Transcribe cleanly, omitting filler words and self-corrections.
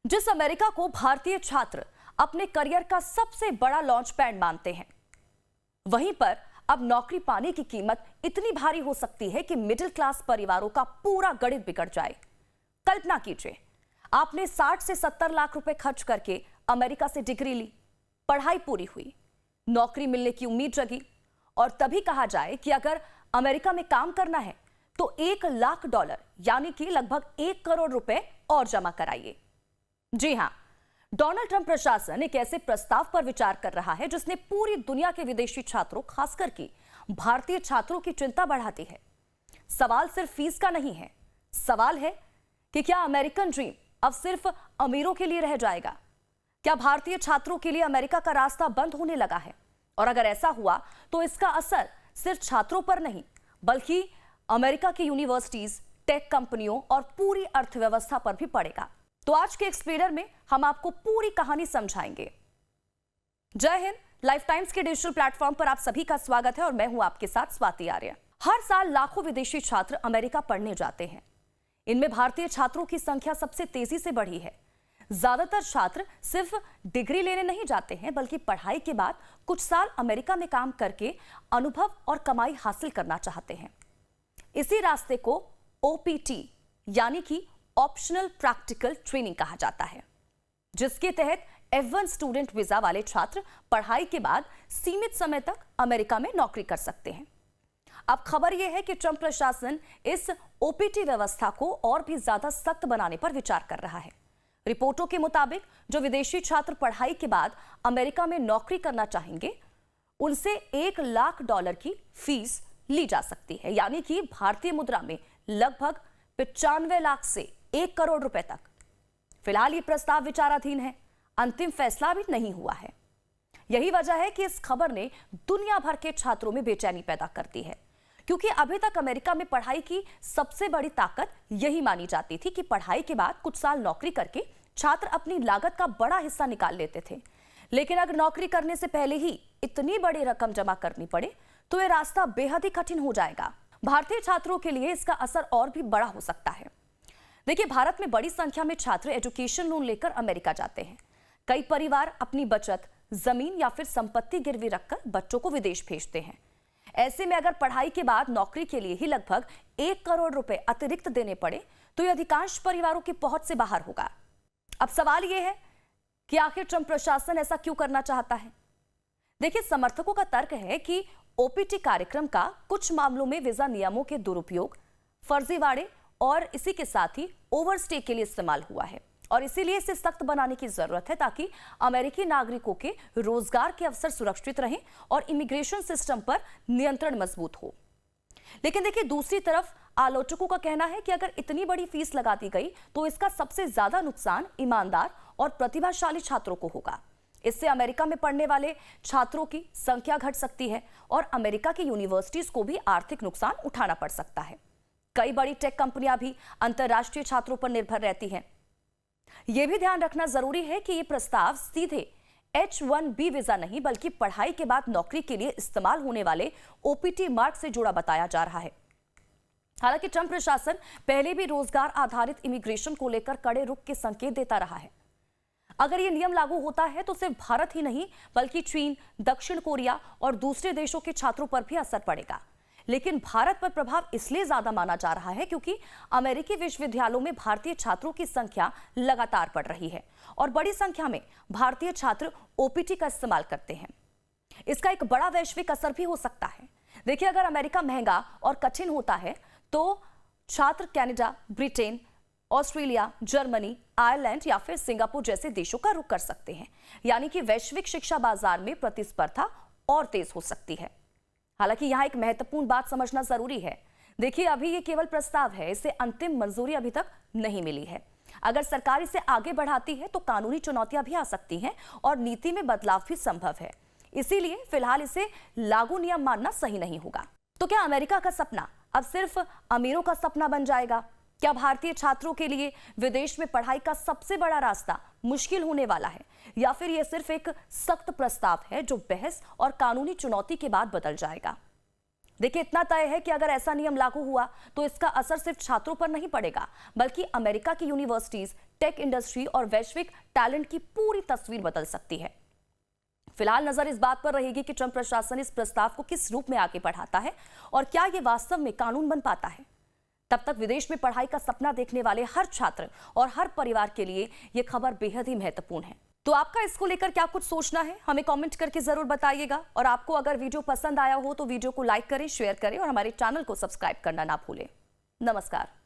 जिस अमेरिका को भारतीय छात्र अपने करियर का सबसे बड़ा लॉन्च पैड मानते हैं, वहीं पर अब नौकरी पाने की कीमत इतनी भारी हो सकती है कि मिडिल क्लास परिवारों का पूरा गणित बिगड़ जाए। कल्पना कीजिए, आपने 60 से 70 लाख रुपए खर्च करके अमेरिका से डिग्री ली, पढ़ाई पूरी हुई, नौकरी मिलने की उम्मीद जगी और तभी कहा जाए कि अगर अमेरिका में काम करना है तो $1 लाख यानी कि लगभग 1 करोड़ रुपए और जमा कराइए। जी हां, डोनाल्ड ट्रंप प्रशासन एक ऐसे प्रस्ताव पर विचार कर रहा है जिसने पूरी दुनिया के विदेशी छात्रों, खासकर कि भारतीय छात्रों की चिंता बढ़ा दी है। सवाल सिर्फ फीस का नहीं है, सवाल है कि क्या अमेरिकन ड्रीम अब सिर्फ अमीरों के लिए रह जाएगा? क्या भारतीय छात्रों के लिए अमेरिका का रास्ता बंद होने लगा है? और अगर ऐसा हुआ तो इसका असर सिर्फ छात्रों पर नहीं बल्कि अमेरिका की यूनिवर्सिटीज, टेक कंपनियों और पूरी अर्थव्यवस्था पर भी पड़ेगा। तो आज के एक्सप्लेनर में हम आपको पूरी कहानी समझाएंगे। जय हिंद। लाइफ टाइम्स के डिजिटल प्लेटफॉर्म पर आप सभी का स्वागत है और मैं हूं आपके साथ स्वाति आर्य। हर साल लाखों विदेशी छात्र अमेरिका पढ़ने जाते हैं। इनमें भारतीय छात्रों की संख्या सबसे तेजी से बढ़ी है। ज्यादातर छात्र सिर्फ डिग्री लेने नहीं जाते हैं बल्कि पढ़ाई के बाद कुछ साल अमेरिका में काम करके अनुभव और कमाई हासिल करना चाहते हैं। इसी रास्ते को OPT यानी कि ऑप्शनल प्रैक्टिकल ट्रेनिंग कहा जाता है, जिसके तहत F1 स्टूडेंट वीजा वाले छात्र पढ़ाई के बाद सीमित समय तक अमेरिका में नौकरी कर सकते हैं। अब खबर यह है कि ट्रंप प्रशासन इस OPT व्यवस्था को और भी ज्यादा सख्त बनाने पर विचार कर रहा है। रिपोर्टों के मुताबिक जो विदेशी छात्र पढ़ाई के बाद अमेरिका में नौकरी करना चाहेंगे, उनसे $1 लाख की फीस ली जा सकती है, यानी कि भारतीय मुद्रा में लगभग 95 लाख से 1 करोड़ रुपए तक। फिलहाल ये प्रस्ताव विचाराधीन है, अंतिम फैसला भी नहीं हुआ है। यही वजह है कि इस खबर ने दुनिया भर के छात्रों में बेचैनी पैदा कर दी है, क्योंकि अभी तक अमेरिका में पढ़ाई की सबसे बड़ी ताकत यही मानी जाती थी कि पढ़ाई के बाद कुछ साल नौकरी करके छात्र अपनी लागत का बड़ा हिस्सा निकाल लेते थे। लेकिन अगर नौकरी करने से पहले ही इतनी बड़ी रकम जमा करनी पड़े तो यह रास्ता बेहद ही कठिन हो जाएगा। भारतीय छात्रों के लिए इसका असर और भी बड़ा हो सकता है। देखिए, भारत में बड़ी संख्या में छात्र एजुकेशन लोन लेकर अमेरिका जाते हैं। कई परिवार अपनी बचत, जमीन या फिर संपत्ति गिरवी रखकर बच्चों को विदेश भेजते हैं। ऐसे में अगर पढ़ाई के बाद नौकरी के लिए ही लगभग 1 करोड़ रुपए अतिरिक्त देने पड़े तो यह अधिकांश परिवारों की पहुंच से बाहर होगा। अब सवाल यह है कि आखिर ट्रंप प्रशासन ऐसा क्यों करना चाहता है? देखिए, समर्थकों का तर्क है कि OPT कार्यक्रम का कुछ मामलों में वीजा नियमों के दुरुपयोग, फर्जीवाड़े और इसी के साथ ही ओवरस्टे के लिए इस्तेमाल हुआ है और इसीलिए इसे सख्त बनाने की जरूरत है ताकि अमेरिकी नागरिकों के रोजगार के अवसर सुरक्षित रहें और इमिग्रेशन सिस्टम पर नियंत्रण मजबूत हो। लेकिन देखिए, दूसरी तरफ आलोचकों का कहना है कि अगर इतनी बड़ी फीस लगा दी गई तो इसका सबसे ज्यादा नुकसान ईमानदार और प्रतिभाशाली छात्रों को होगा। इससे अमेरिका में पढ़ने वाले छात्रों की संख्या घट सकती है और अमेरिका की यूनिवर्सिटीज को भी आर्थिक नुकसान उठाना पड़ सकता है। कई बड़ी टेक कंपनियां भी अंतर्राष्ट्रीय छात्रों पर निर्भर रहती हैं। यह भी ध्यान रखना जरूरी है कि यह प्रस्ताव सीधे H-1B वीजा नहीं बल्कि पढ़ाई के बाद नौकरी के लिए इस्तेमाल होने वाले OPT मार्ग से जुड़ा बताया जा रहा है। हालांकि ट्रंप प्रशासन पहले भी रोजगार आधारित इमिग्रेशन को लेकर कड़े रुख के संकेत देता रहा है। अगर यह नियम लागू होता है तो सिर्फ भारत ही नहीं बल्कि चीन, दक्षिण कोरिया और दूसरे देशों के छात्रों पर भी असर पड़ेगा। लेकिन भारत पर प्रभाव इसलिए ज्यादा माना जा रहा है क्योंकि अमेरिकी विश्वविद्यालयों में भारतीय छात्रों की संख्या लगातार बढ़ रही है और बड़ी संख्या में भारतीय छात्र OPT का इस्तेमाल करते हैं। इसका एक बड़ा वैश्विक असर भी हो सकता है। देखिए, अगर अमेरिका महंगा और कठिन होता है तो छात्र Canada, Britain, Australia, Germany, Ireland या फिर सिंगापुर जैसे देशों का रुख कर सकते हैं, यानी कि वैश्विक शिक्षा बाजार में प्रतिस्पर्धा और तेज हो सकती है। हालांकि यहां एक महत्वपूर्ण बात समझना जरूरी है। देखिए, अभी ये केवल प्रस्ताव है, इसे अंतिम मंजूरी अभी तक नहीं मिली है। अगर सरकार इसे आगे बढ़ाती है तो कानूनी चुनौतियां भी आ सकती हैं और नीति में बदलाव भी संभव है। इसीलिए फिलहाल इसे लागू नियम मानना सही नहीं होगा। तो क्या अमेरिका का सपना अब सिर्फ अमीरों का सपना बन जाएगा? क्या भारतीय छात्रों के लिए विदेश में पढ़ाई का सबसे बड़ा रास्ता मुश्किल होने वाला है, या फिर यह सिर्फ एक सख्त प्रस्ताव है जो बहस और कानूनी चुनौती के बाद बदल जाएगा? देखिए, इतना तय है कि अगर ऐसा नियम लागू हुआ तो इसका असर सिर्फ छात्रों पर नहीं पड़ेगा बल्कि अमेरिका की यूनिवर्सिटीज, टेक इंडस्ट्री और वैश्विक टैलेंट की पूरी तस्वीर बदल सकती है। फिलहाल नजर इस बात पर रहेगी कि ट्रंप प्रशासन इस प्रस्ताव को किस रूप में आगे बढ़ाता है और क्या यह वास्तव में कानून बन पाता है। तब तक विदेश में पढ़ाई का सपना देखने वाले हर छात्र और हर परिवार के लिए यह खबर बेहद ही महत्वपूर्ण है। तो आपका इसको लेकर क्या कुछ सोचना है, हमें कमेंट करके जरूर बताइएगा। और आपको अगर वीडियो पसंद आया हो तो वीडियो को लाइक करें, शेयर करें और हमारे चैनल को सब्सक्राइब करना ना भूलें। नमस्कार।